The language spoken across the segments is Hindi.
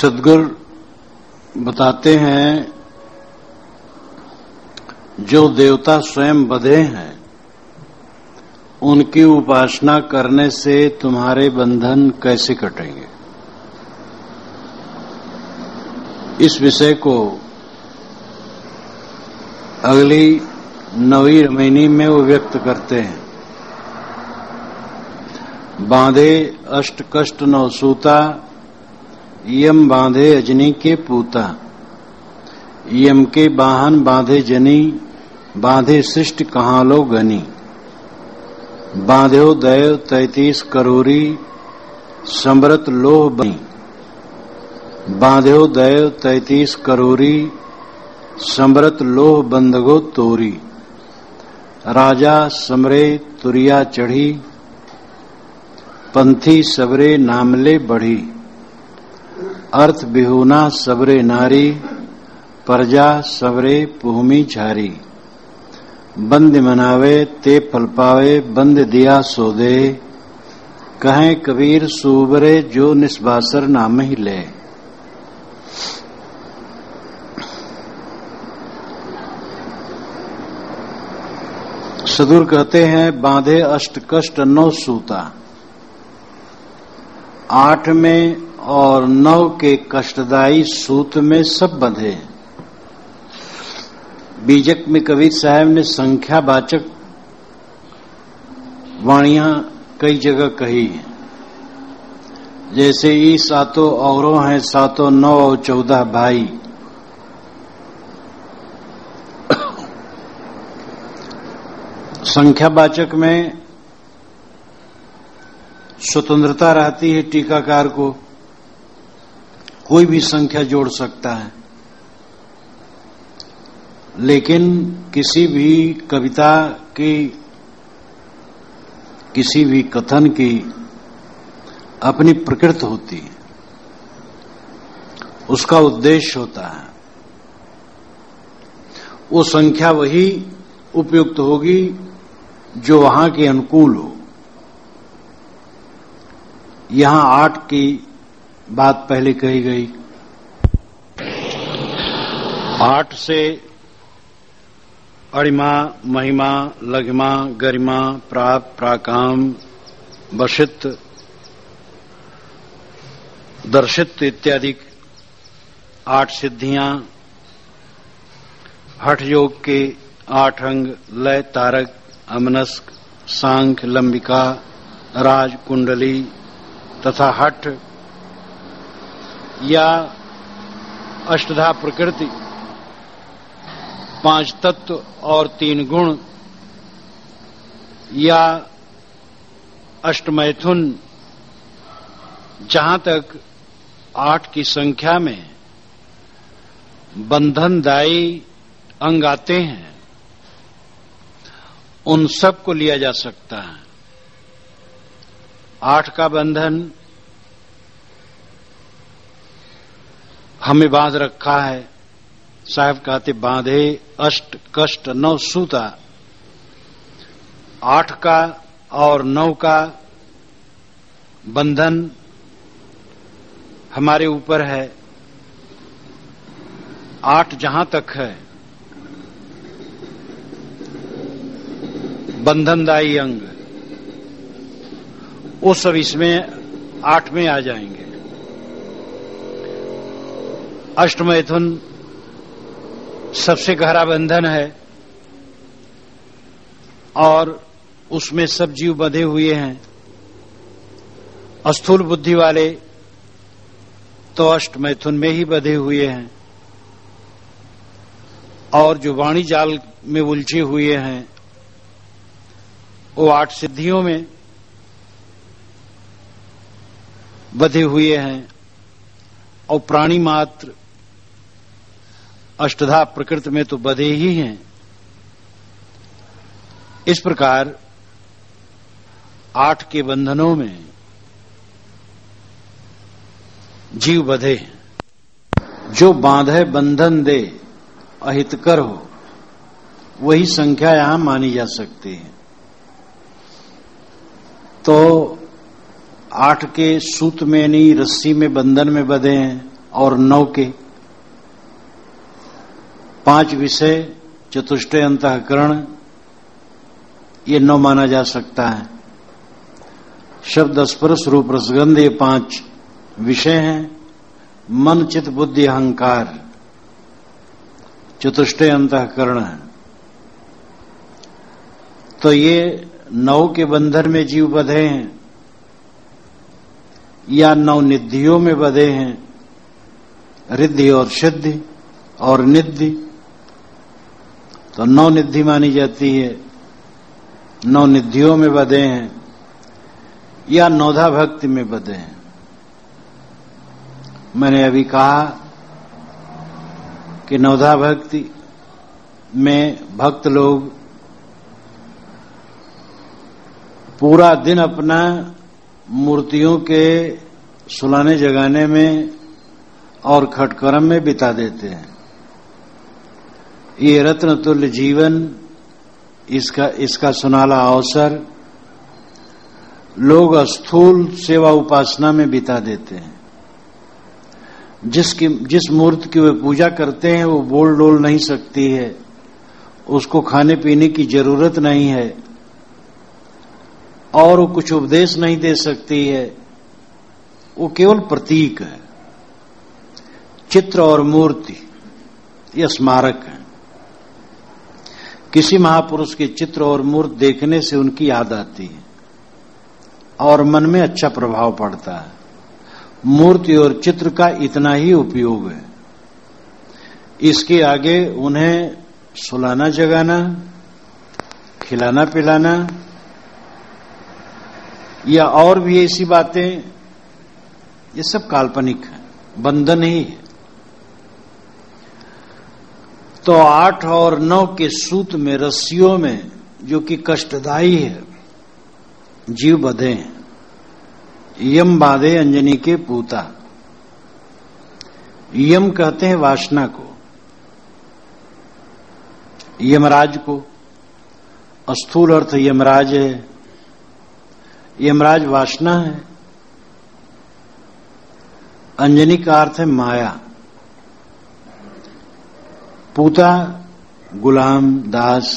सद्गुरु बताते हैं, जो देवता स्वयं बंधे हैं उनकी उपासना करने से तुम्हारे बंधन कैसे कटेंगे। इस विषय को अगली 9वीं रमैनी में वो व्यक्त करते हैं। बांधे अष्ट कष्ट नौ सूता, यम बांधे अजनी के पूता। यम के वाहन बांधे जनी, बांधे शिष्ट कहाँ लो गनी। बांध्यो दैव 33 करोरी, समृत लोह बनी। बांध्यो दैव 33 करोरी, समृत लोह बंदगो तोरी। राजा समरे तुरिया चढ़ी, पंथी सबरे नामले बढ़ी। अर्थ बिहुना सबरे नारी, प्रजा सबरे पुहमी झारी। बंद मनावे ते फल पावे, बंद दिया सो दे। कहें कबीर सूबरे, जो निस्बासर नाम ही ले। सदुर कहते हैं, बांधे अष्ट कष्ट 9 सूता। 8 में और 9 के कष्टदायी सूत में सब बंधे। बीजक में कबीर साहब ने संख्यावाचक वाणियां कई जगह कही हैं, जैसे ई सातों औरों हैं, 7 9 और 14 भाई। संख्यावाचक में स्वतंत्रता रहती है, टीकाकार को कोई भी संख्या जोड़ सकता है, लेकिन किसी भी कविता की, किसी भी कथन की अपनी प्रकृति होती है, उसका उद्देश्य होता है। वो संख्या वही उपयुक्त होगी जो वहां के अनुकूल हो। यहां 8 की बात पहले कही गई। 8 से अणिमा, महिमा, लघिमा, गरिमा, प्राप, प्राकाम, वशित, दर्शित इत्यादि 8 सिद्धियां, हठ योग के 8 अंग, लय, तारक, अमनस्क, सांख्य, लंबिका, राज, कुंडली तथा हठ या अष्टधा प्रकृति, 5 तत्व और 3 गुण या अष्टमैथुन, जहां तक 8 की संख्या में बंधनदायी अंग आते हैं, उन सब को लिया जा सकता है। 8 का बंधन हमें बांध रखा है। साहब कहते, बांधे अष्ट कष्ट 9 सूता। 8 का और 9 का बंधन हमारे ऊपर है। 8 जहां तक है बंधनदायी अंग, वो सब इसमें 8 में आ जाएंगे। अष्टमैथुन सबसे गहरा बंधन है और उसमें सब जीव बंधे हुए हैं। स्थूल बुद्धि वाले तो अष्टमैथुन में ही बंधे हुए हैं, और जो वाणी जाल में उलझे हुए हैं वो 8 सिद्धियों में बंधे हुए हैं, और प्राणी मात्र अष्टधा प्रकृति में तो बंधे ही हैं। इस प्रकार 8 के बंधनों में जीव बंधे हैं। जो बांधे बंधन दे, अहितकर हो, वही संख्या यहां मानी जा सकती है। तो 8 के सूत में नहीं, रस्सी में, बंधन में बंधे हैं, और 9 के 5 विषय, चतुष्टय अंतःकरण, ये 9 माना जा सकता है। शब्द स्पर्श रूप रसगंध, ये 5 विषय हैं। मन चित्त बुद्धि अहंकार, चतुष्टय अंतःकरण है। तो ये 9 के बंधन में जीव बंधे हैं या 9 निधियों में बंधे हैं, रिद्धि और सिद्धि और निधि। तो 9 निधि मानी जाती है, 9 निधियों में बंधे हैं या 9धा भक्ति में बंधे हैं। मैंने अभी कहा कि 9धा भक्ति में भक्त लोग पूरा दिन अपना मूर्तियों के सुलाने जगाने में और खटकर्म में बिता देते हैं। ये रत्न तुल्य जीवन, इसका सुनाला अवसर लोग स्थूल सेवा उपासना में बिता देते हैं। जिस मूर्ति की वे पूजा करते हैं वो बोल डोल नहीं सकती है, उसको खाने पीने की जरूरत नहीं है और वो कुछ उपदेश नहीं दे सकती है, वो केवल प्रतीक है। चित्र और मूर्ति ये स्मारक है। किसी महापुरुष के चित्र और मूर्ति देखने से उनकी याद आती है और मन में अच्छा प्रभाव पड़ता है। मूर्ति और चित्र का इतना ही उपयोग है। इसके आगे उन्हें सुलाना जगाना, खिलाना पिलाना या और भी ऐसी बातें, ये सब काल्पनिक है, बंधन ही है। तो 8 और 9 के सूत में, रस्सियों में, जो कि कष्टदायी है, जीव बंधे हैं। यम बाधे अंजनी के पूता। यम कहते हैं वासना को, यमराज को। स्थूल अर्थ यमराज है। यमराज वासना है। अंजनी का अर्थ है माया। पूता गुलाम, दास।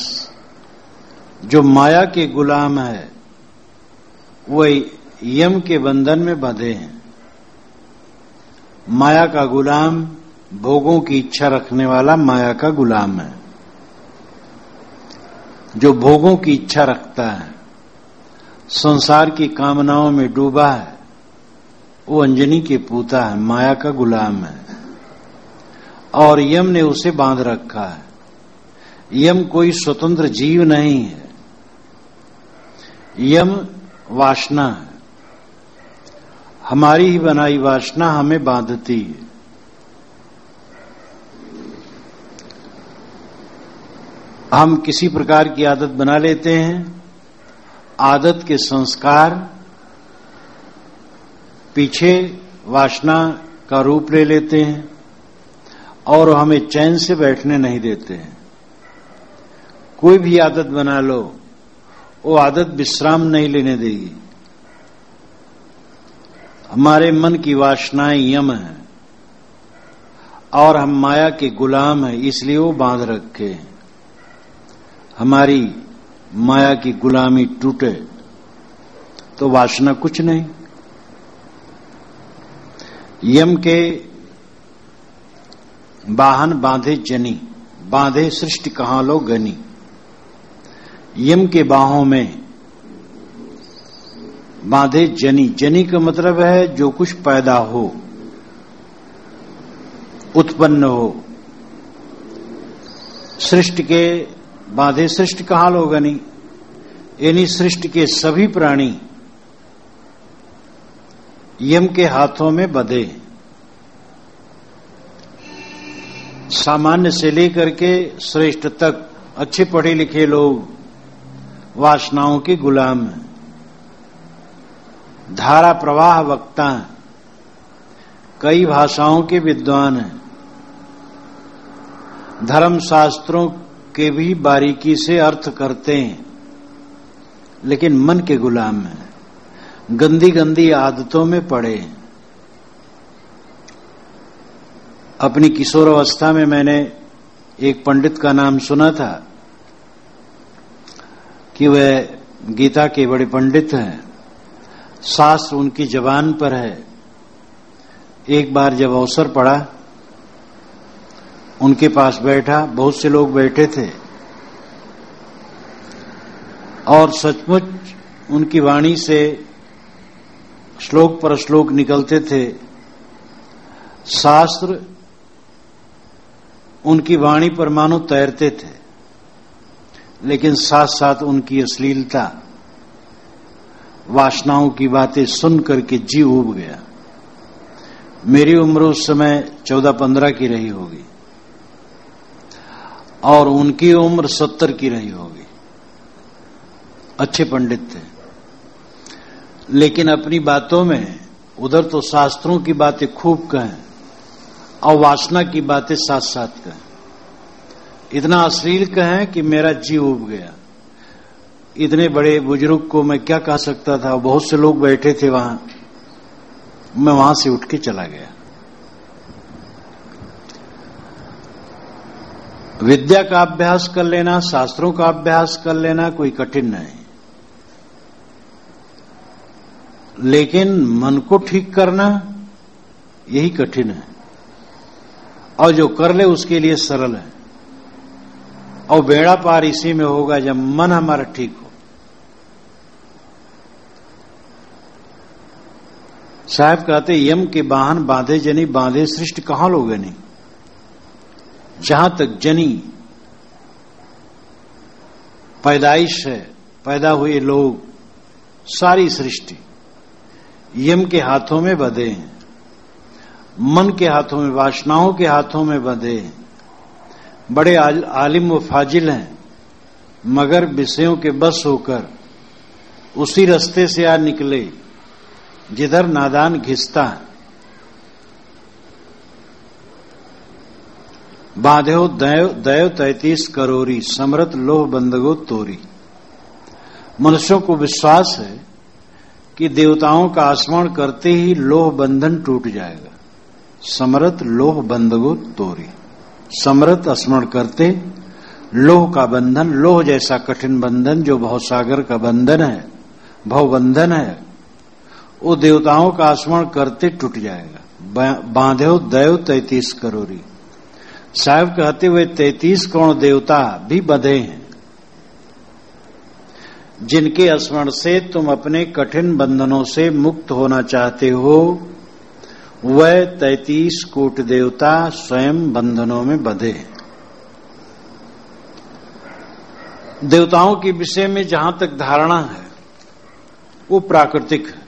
जो माया के गुलाम है वही यम के बंधन में बंधे हैं। माया का गुलाम भोगों की इच्छा रखने वाला माया का गुलाम है। जो भोगों की इच्छा रखता है, संसार की कामनाओं में डूबा है, वो अंजनी के पूता है, माया का गुलाम है और यम ने उसे बांध रखा है। यम कोई स्वतंत्र जीव नहीं है। यम वासना है। हमारी ही बनाई वासना हमें बांधती है। हम किसी प्रकार की आदत बना लेते हैं। आदत के संस्कार पीछे वासना का रूप ले लेते हैं और हमें चैन से बैठने नहीं देते हैं। कोई भी आदत बना लो, वो आदत विश्राम नहीं लेने देगी। हमारे मन की वासनाएं यम है और हम माया के गुलाम हैं, इसलिए वो बांध रखे हैं। हमारी माया की गुलामी टूटे तो वासना कुछ नहीं। यम के वाहन बांधे जनी, बांधे सृष्टि कहां लो गनी। यम के बाहों में बांधे जनी। जनी का मतलब है जो कुछ पैदा हो, उत्पन्न हो। सृष्टि के बांधे सृष्टि कहां लो गनी, यानी सृष्टि के सभी प्राणी यम के हाथों में बंधे। सामान्य से लेकर के श्रेष्ठ तक अच्छे पढ़े लिखे लोग वासनाओं के गुलाम हैं। धारा प्रवाह वक्ता हैं, कई भाषाओं के विद्वान हैं, धर्म शास्त्रों के भी बारीकी से अर्थ करते हैं, लेकिन मन के गुलाम हैं, गंदी गंदी आदतों में पड़े हैं। अपनी किशोरावस्था में मैंने एक पंडित का नाम सुना था कि वह गीता के बड़े पंडित हैं, शास्त्र उनकी जबान पर है। एक बार जब अवसर पड़ा, उनके पास बैठा, बहुत से लोग बैठे थे और सचमुच उनकी वाणी से श्लोक पर श्लोक निकलते थे। शास्त्र उनकी वाणी पर मानो तैरते थे, लेकिन साथ साथ उनकी अश्लीलता, वासनाओं की बातें सुन करके जी उब गया। मेरी उम्र उस समय 14-15 की रही होगी और उनकी उम्र 70 की रही होगी। अच्छे पंडित थे, लेकिन अपनी बातों में उधर तो शास्त्रों की बातें खूब कहें और वासना की बातें साथ साथ कहें। इतना अश्लील कहें कि मेरा जी उब गया। इतने बड़े बुजुर्ग को मैं क्या कह सकता था। बहुत से लोग बैठे थे वहां, मैं वहां से उठ के चला गया। विद्या का अभ्यास कर लेना, शास्त्रों का अभ्यास कर लेना कोई कठिन नहीं, लेकिन मन को ठीक करना यही कठिन है। और जो कर ले उसके लिए सरल है, और बेड़ा पार इसी में होगा जब मन हमारा ठीक हो। साहब कहते, यम के वाहन बांधे जनी, बांधे सृष्टि कहां लोगे नहीं। जहां तक जनी पैदाइश है, पैदा हुए लोग, सारी सृष्टि यम के हाथों में बंधे हैं, मन के हाथों में, वासनाओं के हाथों में बंधे हैं। बड़े आलिम व फाजिल हैं, मगर विषयों के बस होकर उसी रास्ते से आ निकले जिधर नादान घिसता है। बांधो दैव 33 करोरी, समरत लोह बंदगो तोरी। मनुष्यों को विश्वास है कि देवताओं का स्मरण करते ही लोह बंधन टूट जाएगा। समरत लोह बंदगो तोरी, समरत स्मरण करते लोह का बंधन, लोह जैसा कठिन बंधन जो भवसागर का बंधन है, भवबंधन है, वो देवताओं का स्मरण करते टूट जाएगा। बांधो दैव 33 करोरी। साहब कहते हुए 33 करोड़ देवता भी बंधे हैं, जिनके स्मरण से तुम अपने कठिन बंधनों से मुक्त होना चाहते हो। वह 33 कोटि देवता स्वयं बंधनों में बंधे हैं। देवताओं के विषय में जहां तक धारणा है वो प्राकृतिक है।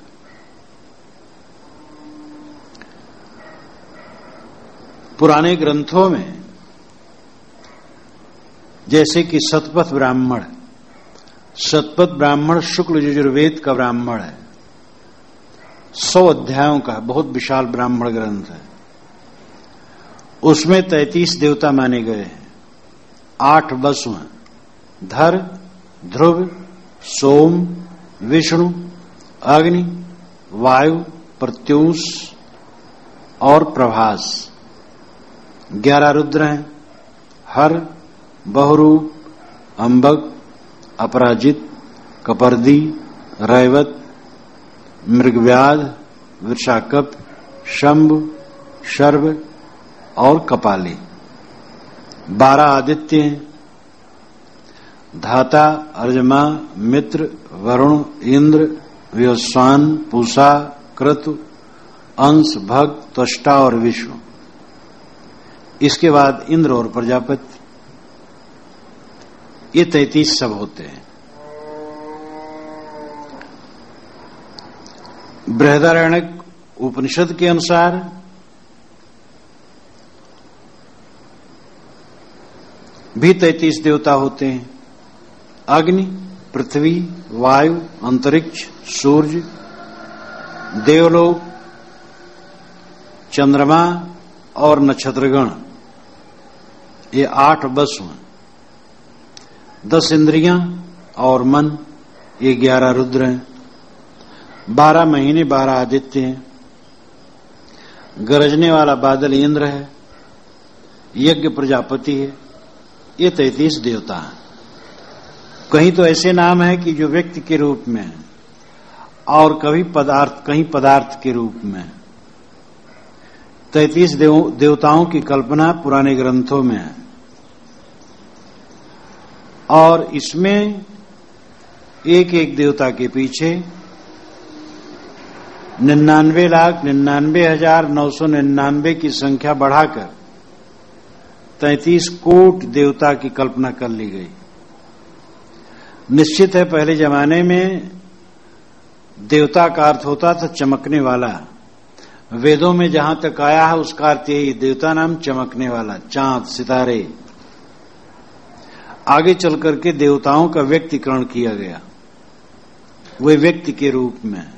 पुराने ग्रंथों में जैसे कि शतपथ ब्राह्मण, शतपथ ब्राह्मण शुक्ल यजुर्वेद का ब्राह्मण है, 100 अध्यायों का बहुत विशाल ब्राह्मण ग्रंथ है। उसमें 33 देवता माने गए हैं। 8 वसु हैं, धर, ध्रुव, सोम, विष्णु, अग्नि, वायु, प्रत्यूष और प्रभास। 11 रुद्र हैं, हर, बहुरूप, अंबक, अपराजित, कपर्दी, रैवत, मृगव्याध, वृषाकप, शंभु, शर्व और कपाली। 12 आदित्य हैं, धाता, अर्जमा, मित्र, वरुण, इंद्र, व्योस्वान, पूषा, क्रतु, अंश, भक्त, त्वष्टा और विष्णु। इसके बाद इंद्र और प्रजापति। ये 33 सब होते हैं। बृहदारण्यक उपनिषद के अनुसार भी 33 देवता होते हैं। अग्नि, पृथ्वी, वायु, अंतरिक्ष, सूर्य, देवलोक, चंद्रमा और नक्षत्रगण, ये 8 वसु हैं। 10 इंद्रियां और मन, ये 11 रुद्र हैं। 12 महीने 12 आदित्य हैं। गरजने वाला बादल इंद्र है, यज्ञ प्रजापति है, ये 33 देवता हैं। कहीं तो ऐसे नाम है कि जो व्यक्ति के रूप में है और कहीं पदार्थ के रूप में। 33 देवताओं की कल्पना पुराने ग्रंथों में है और इसमें एक एक देवता के पीछे 99,99,999 की संख्या बढ़ाकर 33 कोटि देवता की कल्पना कर ली गई। निश्चित है पहले जमाने में देवता का अर्थ होता था चमकने वाला। वेदों में जहां तक आया है उसका अर्थ यही, देवता नाम चमकने वाला, चांद सितारे। आगे चल करके देवताओं का व्यक्तिकरण किया गया, वे व्यक्ति के रूप में।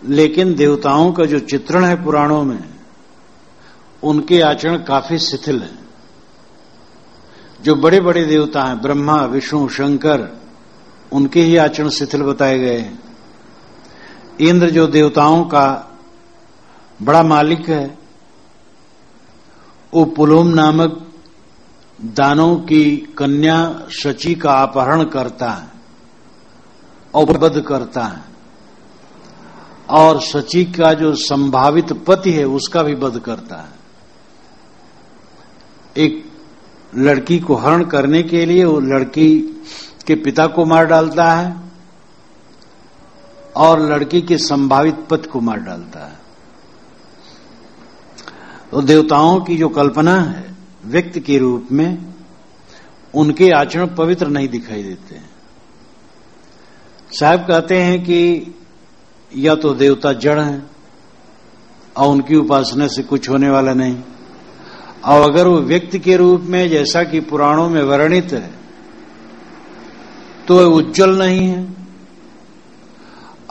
लेकिन देवताओं का जो चित्रण है पुराणों में, उनके आचरण काफी शिथिल है। जो बड़े बड़े देवता हैं, ब्रह्मा विष्णु शंकर, उनके ही आचरण शिथिल बताए गए हैं। इंद्र जो देवताओं का बड़ा मालिक है, वो पुलोम नामक दानों की कन्या शची का अपहरण करता है और वध करता है, और शची का जो संभावित पति है उसका भी वध करता है। एक लड़की को हरण करने के लिए वो लड़की के पिता को मार डालता है और लड़की के संभावित पति को मार डालता है। तो देवताओं की जो कल्पना है व्यक्ति के रूप में, उनके आचरण पवित्र नहीं दिखाई देते हैं। साहब कहते हैं कि या तो देवता जड़ हैं और उनकी उपासना से कुछ होने वाला नहीं, और अगर वो व्यक्ति के रूप में जैसा कि पुराणों में वर्णित है तो वे उज्जवल नहीं है।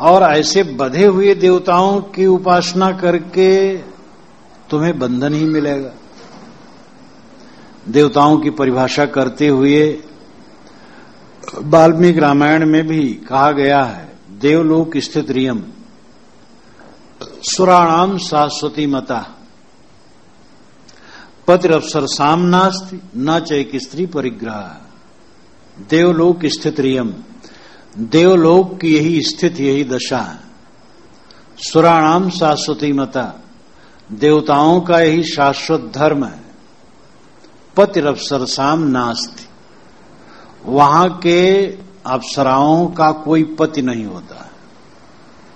और ऐसे बधे हुए देवताओं की उपासना करके तुम्हें बंधन ही मिलेगा। देवताओं की परिभाषा करते हुए वाल्मीकि रामायण में भी कहा गया है, देवलोक स्थित रियम सुराणाम शाश्वती मता पतिरप्सर साम नास्ति न चैक स्त्री परिग्रह। देवलोक स्थित रियम, देवलोक की यही स्थित यही दशा है। सुराणाम शाश्वती मता, देवताओं का यही शाश्वत धर्म है। पतिरप्सर साम नास्ति, वहां के अप्सराओं का कोई पति नहीं होता।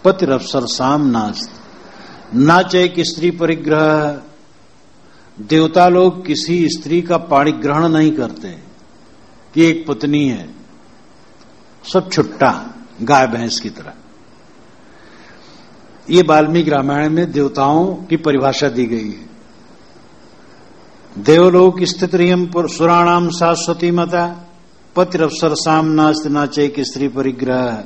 पतिरप्सर साम नास्ति न चैक स्त्री परिग्रह, देवता लोग किसी स्त्री का पाणिग्रहण नहीं करते कि एक पत्नी है, सब छुट्टा गाय भैंस की तरह। ये वाल्मीकि रामायण में देवताओं की परिभाषा दी गई है। देवलोक स्थित रियम सुराणाम शाश्वती मता पतिरप्सर साम नास्ति न चैक स्त्री परिग्रह।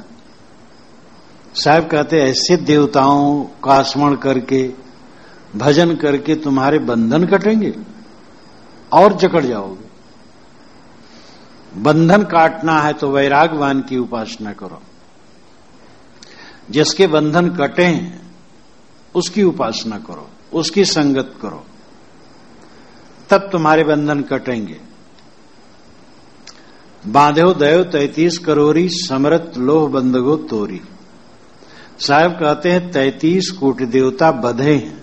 साहब कहते ऐसे देवताओं का स्मरण करके भजन करके तुम्हारे बंधन कटेंगे और जकड़ जाओगे। बंधन काटना है तो वैरागवान की उपासना करो। जिसके बंधन कटे हैं उसकी उपासना करो, उसकी संगत करो, तब तुम्हारे बंधन कटेंगे। बांधो दयो 33 करोरी समरत लोह बंदगो तोरी। साहब कहते हैं 33 कोटि देवता बधे हैं,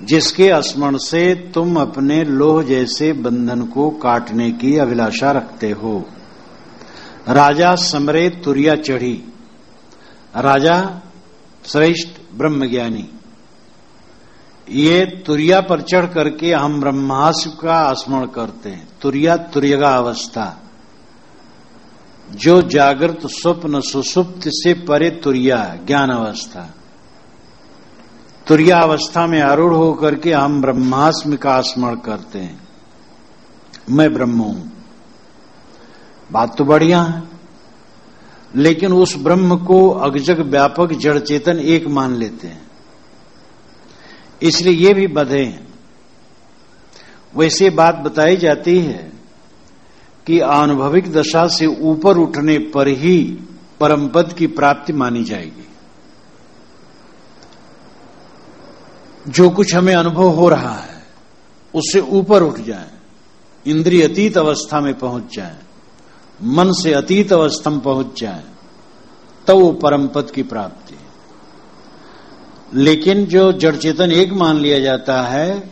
जिसके स्मरण से तुम अपने लोह जैसे बंधन को काटने की अभिलाषा रखते हो। राजा समरे तुरिया चढ़ी, राजा श्रेष्ठ ब्रह्मज्ञानी ये तुरिया पर चढ़ करके हम ब्रह्मास्म का स्मरण करते हैं। तुरिया तुर्यगा अवस्था, जो जागृत स्वप्न सुसुप्त से परे तुरिया ज्ञान अवस्था। तुरिया अवस्था में आरूढ़ होकर के हम ब्रह्मास्म का स्मरण करते हैं, मैं ब्रह्म हूं। बात तो बढ़िया है, लेकिन उस ब्रह्म को अगजग व्यापक जड़ चेतन एक मान लेते हैं, इसलिए ये भी बधे हैं। वैसे बात बताई जाती है कि अनुभविक दशा से ऊपर उठने पर ही परम पद की प्राप्ति मानी जाएगी। जो कुछ हमें अनुभव हो रहा है उससे ऊपर उठ जाए, इंद्रिय अतीत अवस्था में पहुंच जाए, मन से अतीत अवस्था में पहुंच जाए, तो वो परम पद की प्राप्ति है। लेकिन जो जड़ चेतन एक मान लिया जाता है,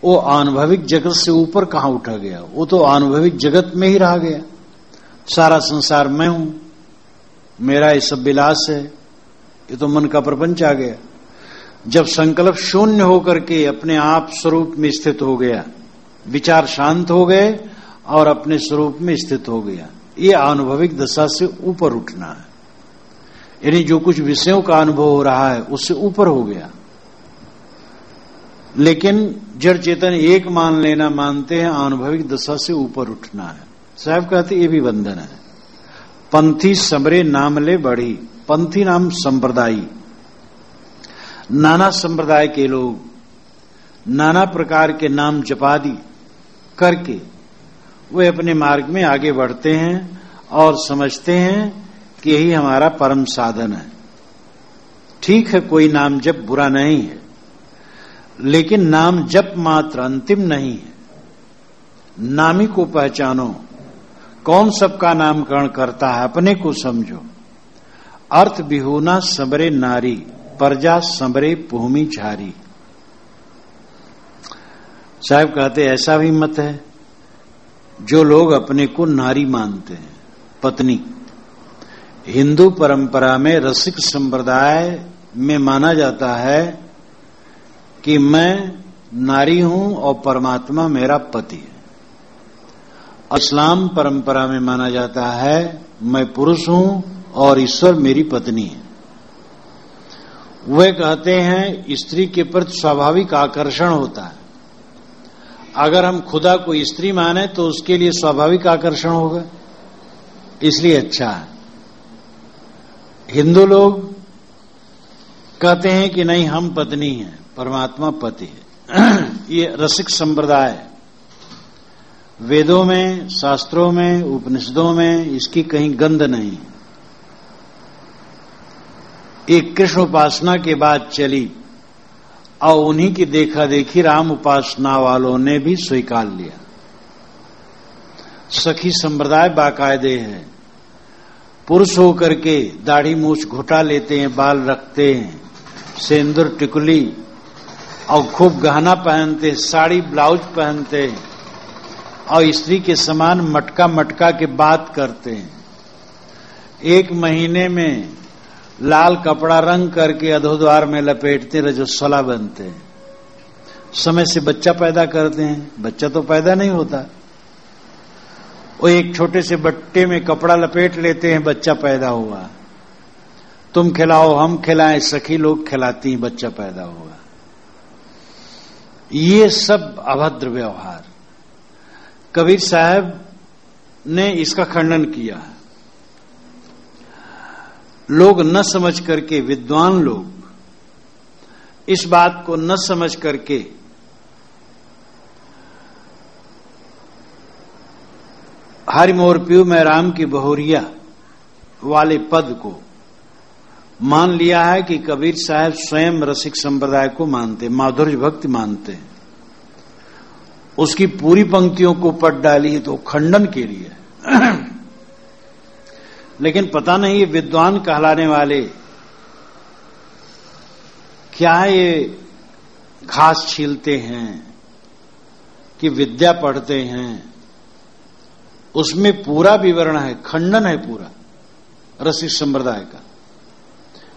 वो अनुभविक जगत से ऊपर कहां उठा गया? वो तो अनुभविक जगत में ही रह गया। सारा संसार मैं हूं, मेरा ये सब विलास है, ये तो मन का प्रपंच आ गया। जब संकल्प शून्य होकर के अपने आप स्वरूप में स्थित हो गया, विचार शांत हो गए और अपने स्वरूप में स्थित हो गया, ये अनुभविक दशा से ऊपर उठना है। यानी जो कुछ विषयों का अनुभव हो रहा है उससे ऊपर हो गया। लेकिन जड़ चेतन एक मान लेना मानते हैं, अनुभविक दशा से ऊपर उठना है। साहब कहते ये भी बंधन है। पंथी समरे नाम ले बढ़ी। पंथी नाम संप्रदायी, नाना संप्रदाय के लोग नाना प्रकार के नाम जपादि करके वे अपने मार्ग में आगे बढ़ते हैं और समझते हैं कि यही हमारा परम साधन है। ठीक है, कोई नाम जप बुरा नहीं है, लेकिन नाम जप मात्र अंतिम नहीं है। नामी को पहचानो, कौन सबका नामकरण करता है, अपने को समझो। अर्थ बिहुना सबरे नारी, प्रजा सबरे भूमि झारी। साहब कहते ऐसा भी मत है जो लोग अपने को नारी मानते हैं, पत्नी। हिंदू परंपरा में रसिक संप्रदाय में माना जाता है कि मैं नारी हूं और परमात्मा मेरा पति है। इस्लाम परंपरा में माना जाता है मैं पुरुष हूं और ईश्वर मेरी पत्नी है। वे कहते हैं स्त्री के प्रति स्वाभाविक आकर्षण होता है। अगर हम खुदा को स्त्री माने तो उसके लिए स्वाभाविक आकर्षण होगा, इसलिए अच्छा है। हिंदू लोग कहते हैं कि नहीं, हम पत्नी हैं, परमात्मा पति है। ये रसिक संप्रदाय वेदों में, शास्त्रों में, उपनिषदों में इसकी कहीं गंध नहीं है। एक कृष्ण उपासना के बाद चली और उन्हीं की देखा देखी राम उपासना वालों ने भी स्वीकार लिया। सखी संप्रदाय बाकायदे है। पुरुष होकर के दाढ़ी मूछ घुटा लेते हैं, बाल रखते हैं, सिंदूर टिकुली और खूब गहना पहनते, साड़ी ब्लाउज पहनते और स्त्री के समान मटका मटका के बात करते हैं। एक महीने में लाल कपड़ा रंग करके अधोद्वार में लपेटते, रजस्वला बनते हैं। समय से बच्चा पैदा करते हैं, बच्चा तो पैदा नहीं होता। वो एक छोटे से बट्टे में कपड़ा लपेट लेते हैं, बच्चा पैदा हुआ। तुम खिलाओ, हम खिलाएं, सखी लोग खिलाती हैं, बच्चा पैदा हुआ। ये सब अभद्र व्यवहार। कबीर साहब ने इसका खंडन किया है। लोग न समझ करके, विद्वान लोग इस बात को न समझ करके हरि मोर पियू मैं राम की बहुरिया वाले पद को मान लिया है कि कबीर साहब स्वयं रसिक संप्रदाय को मानते, माधुर्य भक्ति मानते हैं। उसकी पूरी पंक्तियों को पढ़ डाली है तो खंडन के लिए। लेकिन पता नहीं ये विद्वान कहलाने वाले क्या ये घास छीलते हैं कि विद्या पढ़ते हैं। उसमें पूरा विवरण है, खंडन है पूरा रसिक संप्रदाय का,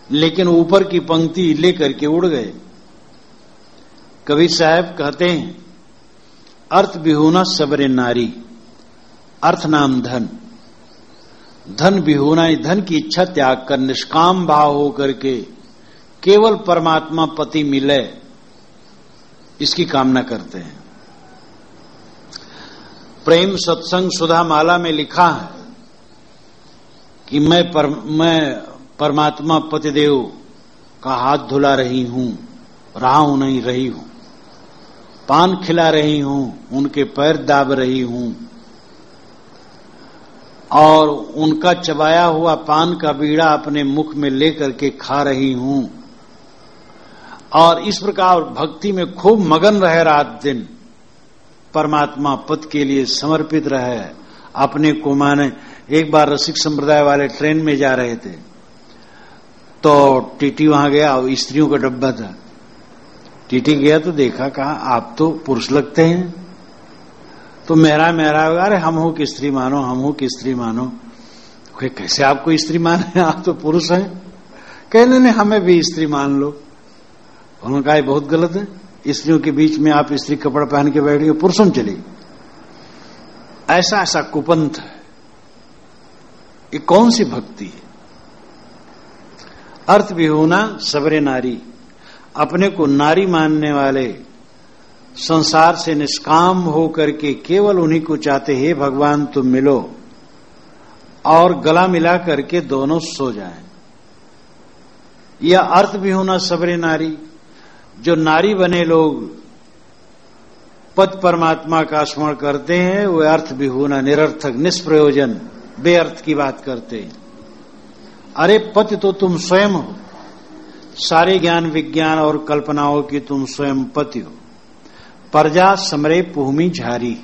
लेकिन ऊपर की पंक्ति लेकर के उड़ गए। कबीर साहब कहते हैं अर्थ बिहुना सबरे नारी। अर्थ नाम धन, धन बिहुना, धन की इच्छा त्याग कर निष्काम भाव होकर के केवल परमात्मा पति मिले, इसकी कामना करते हैं। प्रेम सत्संग सुधा माला में लिखा है कि मैं परमात्मा पतिदेव का हाथ धुला रही हूं, रहा हूं नहीं रही हूं, पान खिला रही हूं, उनके पैर दाब रही हूं और उनका चबाया हुआ पान का बीड़ा अपने मुख में लेकर के खा रही हूं और इस प्रकार भक्ति में खूब मगन रहे, रात दिन परमात्मा पद के लिए समर्पित रहे, अपने को माने। एक बार रसिक संप्रदाय वाले ट्रेन में जा रहे थे तो टीटी वहां गया और स्त्रियों का डब्बा था। टीटी गया तो देखा, कहा आप तो पुरुष लगते हैं। तो मेरा अरे हम हो कि स्त्री मानो, हम हो कि स्त्री मानो। कैसे आपको स्त्री माने, आप तो पुरुष हैं। कहने नहीं, हमें भी स्त्री मान लो। उन्होंने कहा बहुत गलत है, स्त्रियों के बीच में आप स्त्री कपड़ा पहन के बैठ गए, पुरुषों में चली। ऐसा कुपंथ है। ये कौन सी भक्ति है? अर्थ विहोना सबरे नारी, अपने को नारी मानने वाले संसार से निष्काम होकर के केवल उन्हीं को चाहते, हे भगवान तुम मिलो, और गला मिला करके दोनों सो जाएं। यह अर्थ विहोना सबरे नारी। जो नारी बने लोग पद परमात्मा का स्मरण करते हैं, वे अर्थ विहोना, निरर्थक, निष्प्रयोजन, बेअर्थ की बात करते हैं। अरे पति तो तुम स्वयं हो, सारे ज्ञान विज्ञान और कल्पनाओं की तुम स्वयं पति हो। प्रजा समरे पुहमी झारी,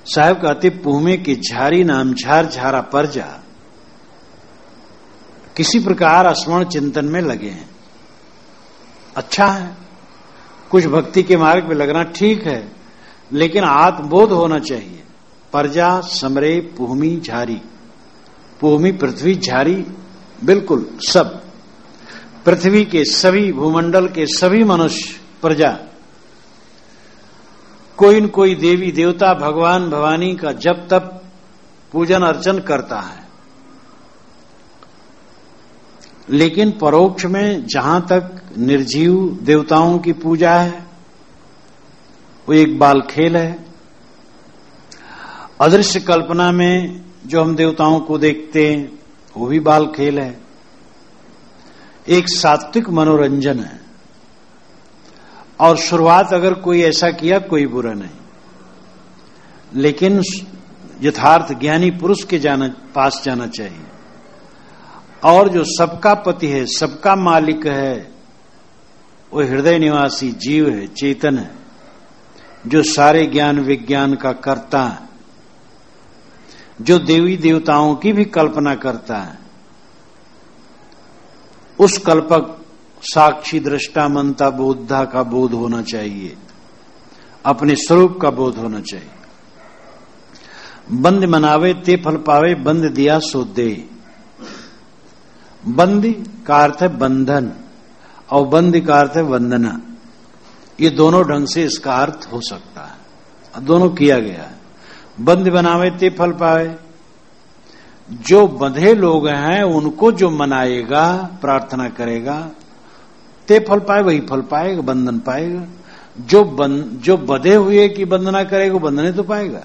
साहब कहते पुहमे की झारी नाम झार झारा प्रजा। किसी प्रकार स्मरण चिंतन में लगे हैं, अच्छा है। कुछ भक्ति के मार्ग में लगना ठीक है, लेकिन आत्मबोध होना चाहिए। प्रजा समरे पुहमी झारी, पुहमी पृथ्वी, झारी बिल्कुल सब, पृथ्वी के सभी, भूमंडल के सभी मनुष्य प्रजा। कोई न कोई देवी देवता भगवान भवानी का जब तब पूजन अर्चन करता है, लेकिन परोक्ष में जहां तक निर्जीव देवताओं की पूजा है वो एक बाल खेल है। अदृश्य कल्पना में जो हम देवताओं को देखते हैं वो भी बाल खेल है, एक सात्विक मनोरंजन है। और शुरुआत अगर कोई ऐसा किया कोई बुरा नहीं, लेकिन यथार्थ ज्ञानी पुरुष के पास जाना चाहिए। और जो सबका पति है, सबका मालिक है, वो हृदय निवासी जीव है, चेतन है, जो सारे ज्ञान विज्ञान का कर्ता है, जो देवी देवताओं की भी कल्पना करता है। उस कल्पक साक्षी दृष्टा मनता बोधा का बोध होना चाहिए, अपने स्वरूप का बोध होना चाहिए। बंद मनावे ते फल पावे, बंद दिया सो दे। बंदी का अर्थ है बंधन और बंदी का अर्थ है वंदना। ये दोनों ढंग से इसका अर्थ हो सकता है, दोनों किया गया है। बंद बनावे ते फल पावे, जो बंधे लोग हैं उनको जो मनाएगा, प्रार्थना करेगा, ते फल पाए, वही फल पाएगा, बंधन पाएगा। जो बंधे हुए की वंदना करेगा बंधने तो पाएगा।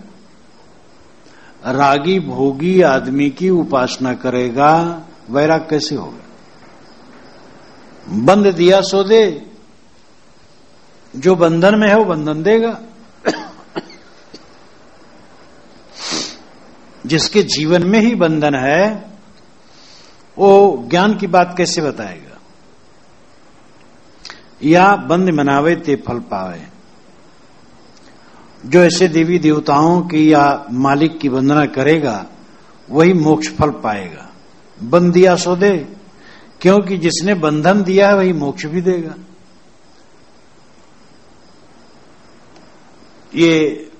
रागी भोगी आदमी की उपासना करेगा, वैराग कैसे होगा? बंध दिया सो दे, जो बंधन में है वो बंधन देगा। जिसके जीवन में ही बंधन है वो ज्ञान की बात कैसे बताएगा? या बंद मनावे ते फल पावे, जो ऐसे देवी देवताओं की या मालिक की वंदना करेगा वही मोक्ष फल पाएगा। बंद दिया सो दे, क्योंकि जिसने बंधन दिया है वही मोक्ष भी देगा। ये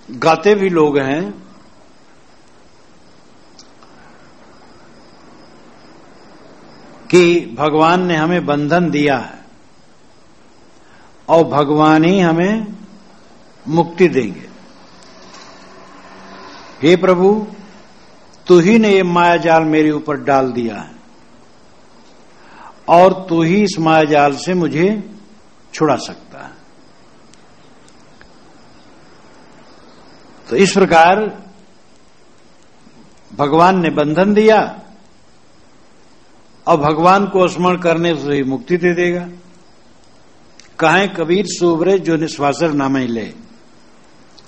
गाते भी लोग हैं कि भगवान ने हमें बंधन दिया है और भगवान ही हमें मुक्ति देंगे। हे प्रभु, तू ही ने ये माया जाल मेरे ऊपर डाल दिया है और तू ही इस माया जाल से मुझे छुड़ा सकता है। तो इस प्रकार भगवान ने बंधन दिया और भगवान को स्मरण करने से ही मुक्ति दे देगा। कहें कबीर सुबरे जो निस्वासर नाम ही ले।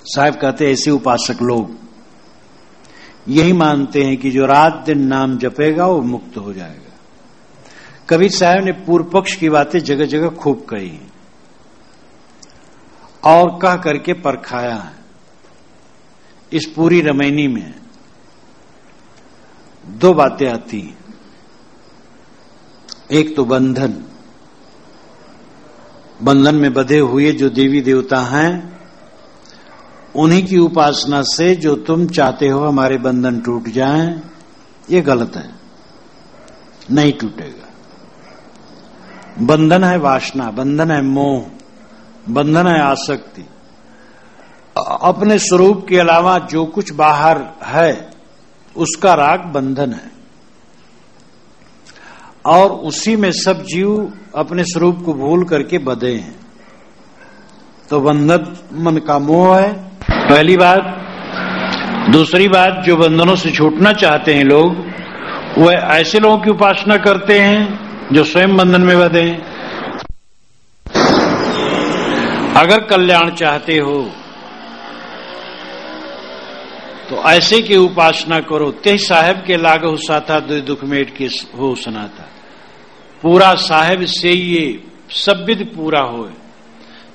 साहब कहते ऐसे उपासक लोग यही मानते हैं कि जो रात दिन नाम जपेगा वो मुक्त हो जाएगा। कबीर साहब ने पूर्व पक्ष की बातें जगह जगह खूब कही और कह करके परखाया है। इस पूरी रामायणी में दो बातें आती हैं। एक तो बंधन में बंधे हुए जो देवी देवता हैं, उन्हीं की उपासना से जो तुम चाहते हो हमारे बंधन टूट जाएं, ये गलत है, नहीं टूटेगा। बंधन है वासना, बंधन है मोह, बंधन है आसक्ति। अपने स्वरूप के अलावा जो कुछ बाहर है उसका राग बंधन है, और उसी में सब जीव अपने स्वरूप को भूल करके बंधे हैं। तो बंधन मन का मोह है, पहली बात। दूसरी बात, जो बंधनों से छूटना चाहते हैं लोग, वह ऐसे लोगों की उपासना करते हैं जो स्वयं बंधन में बंधे हैं। अगर कल्याण चाहते हो तो ऐसे की उपासना करो। ते साहेब के लागहु साथा दुख मेट के हो सुनाता। पूरा साहेब से ये सब विध पूरा हो।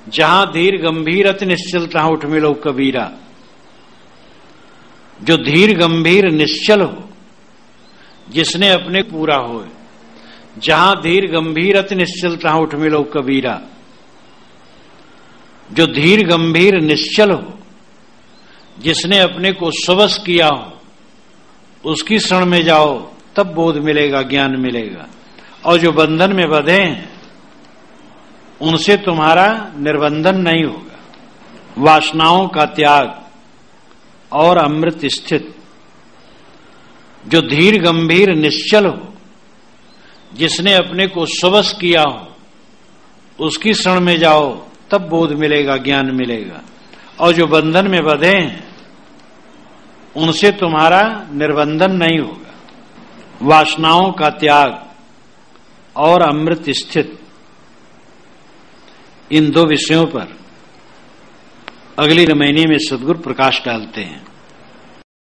जहां धीर गंभीर अति निश्चल तहां उठ मिलो कबीरा। जो धीर गंभीर निश्चल हो, जिसने अपने पूरा हो। जहां धीर गंभीर अति निश्चल तहां उठ मिलो कबीरा। जो धीर गंभीर निश्चल हो, जिसने अपने को स्ववश किया हो, उसकी शरण में जाओ, तब बोध मिलेगा, ज्ञान मिलेगा। और जो बंधन में बंधे हैं, उनसे तुम्हारा निर्बंधन नहीं होगा। वासनाओं का त्याग और अमृत स्थित। जो धीर गंभीर निश्चल हो, जिसने अपने को स्ववश किया हो, उसकी शरण में जाओ, तब बोध मिलेगा, ज्ञान मिलेगा। और जो बंधन में बंधे हैं, उनसे तुम्हारा निर्बंधन नहीं होगा। वासनाओं का त्याग और अमृत स्थित। इन दो विषयों पर अगली रामायणी में सद्गुरु प्रकाश डालते हैं।